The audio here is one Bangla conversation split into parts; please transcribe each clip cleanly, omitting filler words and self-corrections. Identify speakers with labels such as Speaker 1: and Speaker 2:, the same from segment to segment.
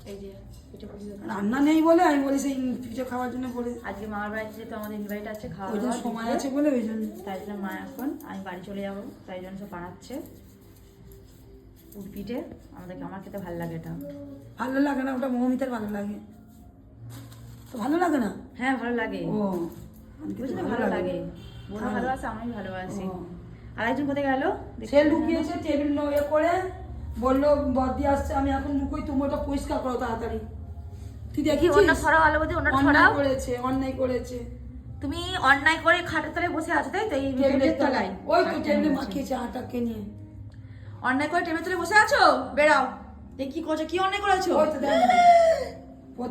Speaker 1: এই যে পিঠে পুলি
Speaker 2: রান্না নেই বলে আমি বলি সেই পিঠে খাওয়ার জন্য বলে
Speaker 1: আজকে মামার বাড়িতে যেহেতু আমাদের ইনভাইট আছে খাওয়া
Speaker 2: ওই জন্য
Speaker 1: দাওয়া
Speaker 2: সময় আছে বলে ওই জন্য
Speaker 1: তাই জন্য মা এখন আমি বাড়ি চলে যাবো তাই জন্য সব বানাচ্ছে পুর পিঠে আমার খেতে ভালো লাগে এটা।
Speaker 2: ভালো লাগে না ওটা মৌমিতার ভালো লাগে তো ভালো লাগে না
Speaker 1: হ্যাঁ ভালো লাগে
Speaker 2: ও
Speaker 1: বুঝলে ভালো লাগে বোনও ভালোবাসে আমি ভালোবাসি।
Speaker 2: ও।
Speaker 1: আর একজন কোথায় গেল
Speaker 2: সে লুকিয়েছে টেবিল ইয়ে করে বললো বদি আসছে আমি এখন লুকোই তুমি ওটা পরিষ্কার করো তাড়াতাড়ি তুই দেখি
Speaker 1: অন্য ছড়াও আলো বলতে অন্য ছড়াও
Speaker 2: অন্যায় করেছে
Speaker 1: তুমি অন্যায় করে খাটের তলায় বসে আছো তাই তো এই
Speaker 2: টেবিলের
Speaker 1: টেবিলের
Speaker 2: তলায়
Speaker 1: তলায়
Speaker 2: ওই তো টেবিলে মাখিয়েছে আটাকে নিয়ে
Speaker 1: অন্যায় করে টেবিলের তলায় বসে আছো বেরাও দেখি কি করছো কি অন্যায় করেছো
Speaker 2: ওই তো দেখ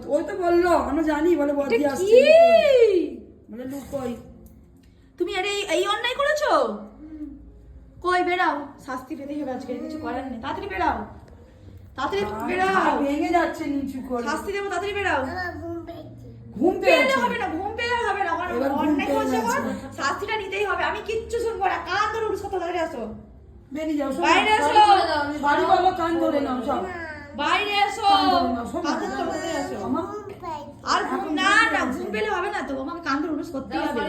Speaker 2: ওই তো বললো আমি জানি বলে বদি
Speaker 1: এটা
Speaker 2: আসছে
Speaker 1: কি?
Speaker 2: বলে লুকোই
Speaker 1: তুমি আরে এই অন্যায় করেছো কই বেরাও শাস্তি পেতে হবে আজকে কিছু করার নেই তাড়াতাড়ি বেরাও তাড়াতাড়ি বেরাও
Speaker 2: ভেঙে যাচ্ছে নিচু করে
Speaker 1: শাস্তি দেবো তাড়াতাড়ি বেরাও
Speaker 2: ঘুম
Speaker 1: পেলে
Speaker 2: পেয়েছে
Speaker 1: হবে না ঘুম পেলে হবে না কারণ
Speaker 2: এবার ঘুম
Speaker 1: অন্যায়
Speaker 2: পেয়ে
Speaker 1: করেছে
Speaker 2: গেছে।
Speaker 1: শাস্তিটা নিতেই হবে আমি কিচ্ছু শুনবো না কান ধরে উঠে সব তাড়াতাড়ি আসো
Speaker 2: বেরিয়ে যাও
Speaker 1: বাইরে এসো।
Speaker 2: বাড়ি বলো কান ধরে নাও সব
Speaker 1: বাইরে এসো
Speaker 2: কান ধরে নাও সব
Speaker 1: কান ধরে তাড়াতাড়ি আসো
Speaker 2: আমার
Speaker 1: আর ঘুম না না ঘুম পেলে হবে না তো আমাকে কান ধরে উঠে করতেই হবে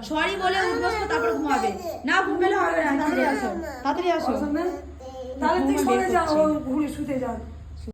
Speaker 1: সরি বলে উঠবস তারপর ঘুমাবে না ঘুম পেলে হবে না তাড়াতাড়ি আসো তাড়াতাড়ি আসো
Speaker 2: তাহলে তুই সরে যাও ঘুরে শুতে যাও